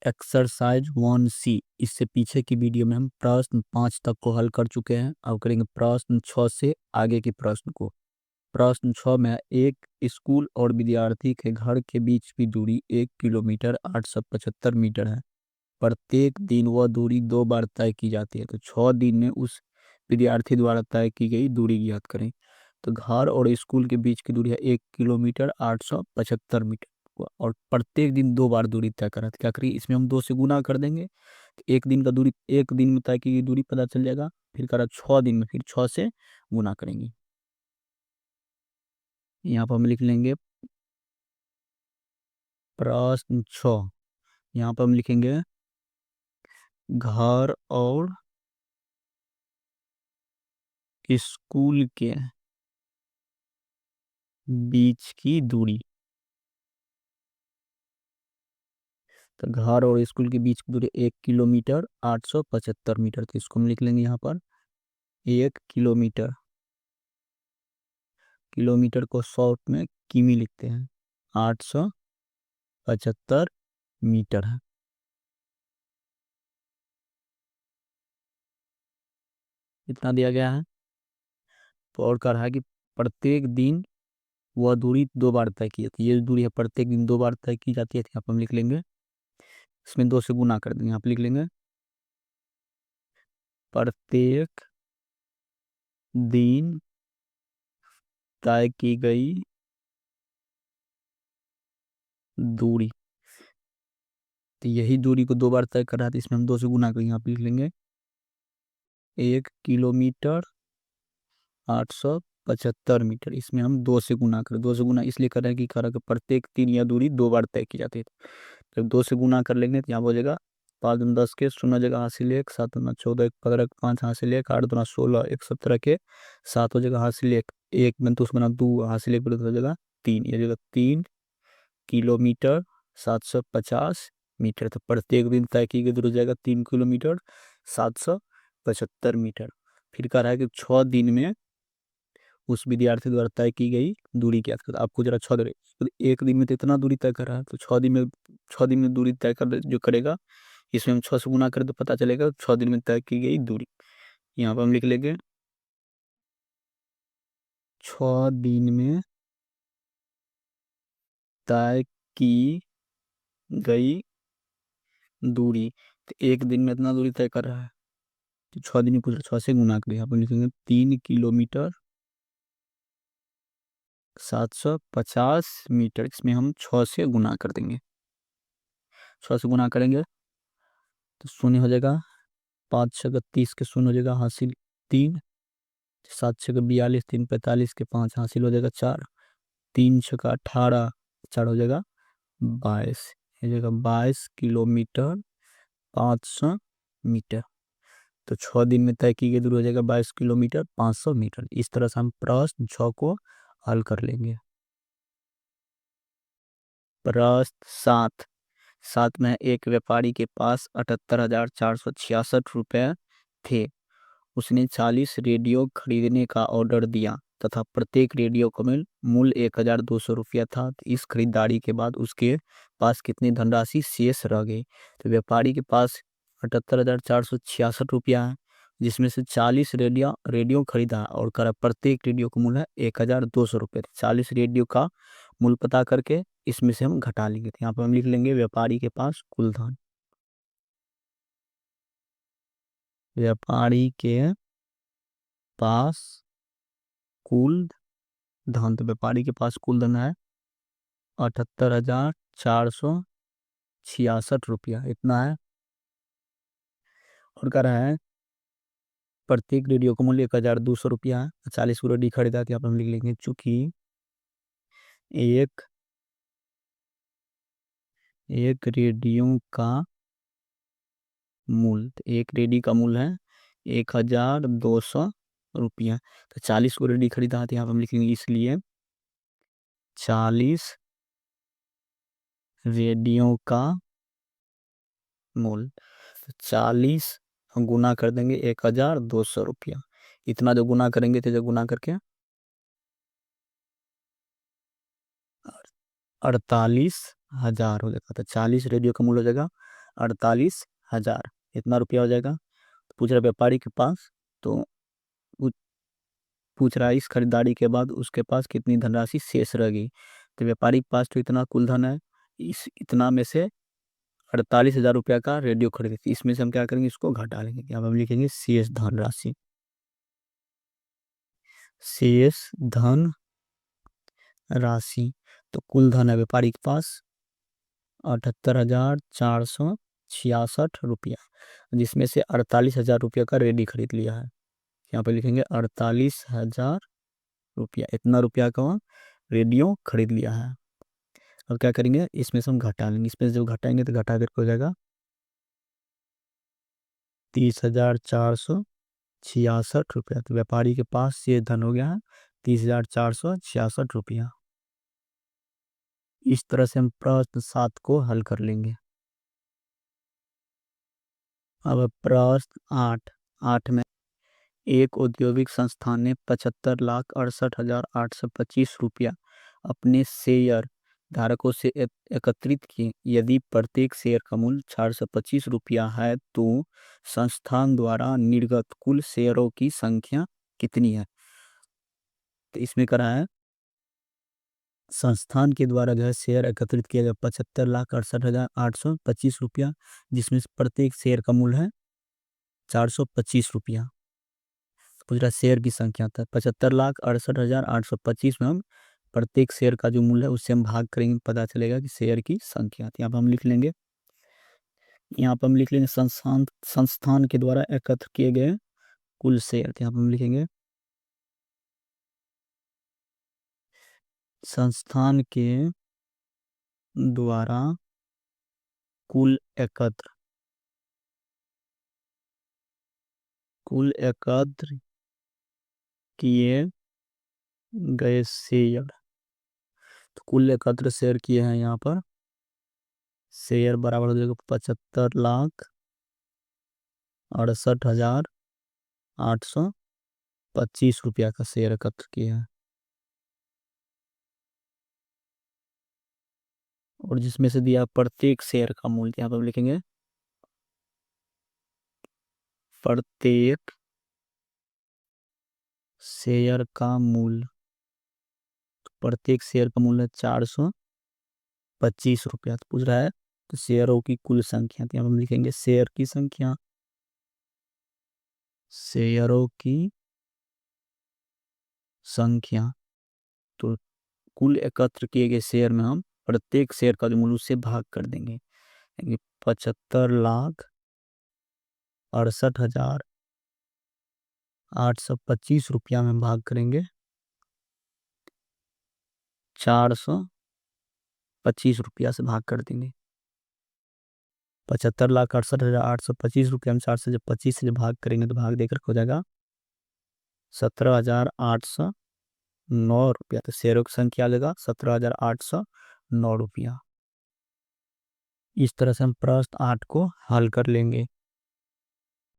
Exercise 1C। इससे पीछे की वीडियो में हम प्रश्न 5 तक को हल कर चुके हैं। अब करेंगे प्रश्न 6 से आगे के प्रश्न को। प्रश्न 6 में एक स्कूल और विद्यार्थी के घर के बीच की दूरी 1 किलोमीटर 875 मीटर है। प्रत्येक दिन वह दूरी 2 बार तय की जाती है। तो 6 दिन में उस विद्यार्थी द्वारा तय की गई दूरी ज्ञात करें। तो घर और स्कूल के बीच की दूरी है 1 किलोमीटर 875 मीटर और प्रत्येक दिन 2 बार दूरी तय करा। तो क्या करिए, इसमें हम 2 से गुना कर देंगे तो एक दिन का दूरी, एक दिन में तय की गई दूरी पता चल जाएगा। फिर करा 6 दिन में, फिर 6 से गुना करेंगे। यहाँ पर हम लिख लेंगे प्रश्न 6। यहाँ पर हम लिखेंगे घर और स्कूल के बीच की दूरी। तो घर और स्कूल के बीच की दूरी 1 किलोमीटर 875 मीटर। तो इसको हम लिख लेंगे यहाँ पर 1 किलोमीटर। किलोमीटर को शॉर्ट में किमी लिखते हैं। 875 मीटर है। इतना दिया गया है। तो और कह रहा है कि प्रत्येक दिन वह दूरी 2 बार तय की जाती है। ये दूरी है प्रत्येक दिन 2 बार तय की जाती है। तो यहाँ पर हम लिख लेंगे, इसमें 2 से गुना कर देंगे। यहाँ पर लिख लेंगे प्रत्येक दिन तय की गई दूरी। तो यही दूरी को 2 बार तय कर रहा है, तो इसमें हम 2 से गुना करेंगे। यहाँ पे लिख लेंगे 1 किलोमीटर 875 मीटर। इसमें हम 2 से गुना करें। 2 से गुना इसलिए कर रहे हैं कि प्रत्येक दिन यह दूरी 2 बार तय की जाती है। जब 2 से गुना कर लेंगे तो यहाँ हो जाएगा 5 दूना 10 के, 0 जगह हासिल 1, 7 दूना 14, 1 15 के 5 हासिल 1, 8 दूना 16, 1 17 के 7 हो जाएगा हासिल 1, 1 में तो उसमें 2 हासिल 1 हो जाएगा 3। ये जगह 3 किलोमीटर 750 मीटर। तो प्रत्येक दिन तय की गई दूरी हो जाएगा 3 किलोमीटर 775 मीटर। फिर कह रहा है कि 6 दिन में उस विद्यार्थी द्वारा तय की गई दूरी क्या था। आपको जरा 6 दिन, तो एक दिन में तो इतना दूरी तय कर रहा है, तो 6 दिन में दूरी तय कर जो करेगा, इसमें हम 6 से गुना करें तो पता चलेगा 6 दिन में तय की गई दूरी। यहाँ पर हम लिख लेंगे 6 दिन में तय की गई दूरी। तो एक दिन में इतना दूरी तय कर रहा है, तो 6 दिन में पूछ रहा, 6 से गुना करें। यहाँ पर लिखेंगे 3 किलोमीटर 750 मीटर। इसमें हम 6 से गुना कर देंगे। 6 से गुना करेंगे तो शून्य हो जाएगा, 5 छः 30 के शून्य हो जाएगा हासिल 3, 7 छः 42, 3 45 के 5 हासिल हो जाएगा 4, 3 छः 18, 4 हो जाएगा 22। हो जाएगा 22 किलोमीटर 500 मीटर। तो 6 दिन में तय की गई दूरी हो जाएगा 22 किलोमीटर 500 मीटर। इस तरह से हम प्रश्न 6 को हल कर लेंगे। प्रश्न 7। 7 में एक व्यापारी के पास 78,466 रुपये थे। उसने 40 रेडियो खरीदने का ऑर्डर दिया तथा प्रत्येक रेडियो का मूल्य 1,200 रुपया था। तो इस खरीदारी के बाद उसके पास कितनी धनराशि शेष रह गई। तो व्यापारी के पास 78,466 रुपया है, जिसमें से 40 रेडियो खरीदा और करा प्रत्येक रेडियो का मूल्य है 1,200 रुपये। 40 रेडियो का मूल्य पता करके इसमें से हम घटा लेंगे। तो यहाँ पर हम लिख लेंगे व्यापारी के पास कुल धन। व्यापारी के पास कुल धन, तो व्यापारी के पास कुल धन है 78,466 रुपया, इतना है। और कह रहा है प्रत्येक रेडियो का मूल्य 1,200 रुपया है। 40 को रेडियो खरीदा, तो यहाँ पर हम लिख लेंगे चूंकि एक रेडियो का मूल्य, तो एक रेडियो का मूल्य है 1,200 रुपया। तो 40 को रेडियो खरीदा, तो यहाँ पर हम लिखेंगे इसलिए 40 रेडियो का मूल्य। तो 40 हम गुना कर देंगे 1,200 रुपया। इतना जो गुना करेंगे तो जो गुना करके 48,000 हो जाएगा। तो 40 रेडियो का मूल्य हो जाएगा 48,000 इतना रुपया हो जाएगा। तो पूछ रहा व्यापारी के पास, तो पू- पूछ रहा है इस खरीदारी के बाद उसके पास कितनी धनराशि शेष रहेगी। तो व्यापारी के पास तो इतना कुल धन है, इस इतना में से 48,000 रुपया का रेडियो खरीदे थे, इसमें से हम क्या करेंगे, इसको घटा लेंगे। यहाँ पे हम लिखेंगे शेष धनराशि। शेष धन राशि, तो कुल धन है व्यापारी के पास 78,466 रुपया, जिसमें से 48,000 रुपया का रेडी खरीद लिया है। यहाँ पे लिखेंगे 48,000 रुपया, इतना रुपया का रेडियो खरीद लिया है। अब क्या करेंगे, इसमें से हम घटा लेंगे, इसमें से जब घटाएंगे तो घटा करके हो जाएगा 30,466 रुपया। तो व्यापारी के पास ये धन हो गया है 30,466 रुपया। इस तरह से हम प्रश्न 7 को हल कर लेंगे। अब प्रश्न 8। 8 में एक औद्योगिक संस्थान ने 75,68,825 रुपया अपने शेयर धारकों से एकत्रित किए। यदि प्रत्येक शेयर का मूल्य 425 रुपया है तो संस्थान द्वारा निर्गत कुल शेयरों की संख्या कितनी है। तो इसमें करा है, संस्थान के द्वारा जो है शेयर एकत्रित किया गया 75,68,825 रुपया, जिसमें से प्रत्येक शेयर का मूल्य है 425 रुपया। पूछ रहा शेयर की संख्या था 75,68,825 में हम प्रत्येक शेयर का जो मूल्य है उससे हम भाग करेंगे, पता चलेगा कि शेयर की संख्या थी। यहाँ पर हम लिख लेंगे, यहाँ पर हम लिख लेंगे संस्थान संस्थान के द्वारा एकत्र किए गए कुल शेयर थे। यहाँ पर हम लिखेंगे संस्थान के द्वारा कुल एकत्र किए गए शेयर। तो कुल एकत्र शेयर किए हैं, यहाँ पर शेयर बराबर हो जाएगा 75,68,825 रुपया का शेयर एकत्र किया है। और जिसमें से दिया प्रत्येक शेयर का मूल्य, यहाँ पर हम लिखेंगे प्रत्येक शेयर का मूल्य। प्रत्येक शेयर का मूल्य 425 रुपया। तो पूछ रहा है तो शेयरों की कुल संख्या, तो यहाँ पर हम लिखेंगे शेयर की संख्या। शेयरों की संख्या, तो कुल एकत्र किए गए शेयर में हम प्रत्येक शेयर का जो मूल्य उससे भाग कर देंगे। 75,68,825 रुपया में भाग करेंगे 425 रुपया से भाग कर देंगे। 75,68,825 रुपया में 4 से जब 25 से जब भाग करेंगे तो भाग देकर हो जाएगा 17,809 रुपया। तो शेयरों की संख्या लेगा 17,809 रुपया। इस तरह से हम प्रश्न 8 को हल कर लेंगे।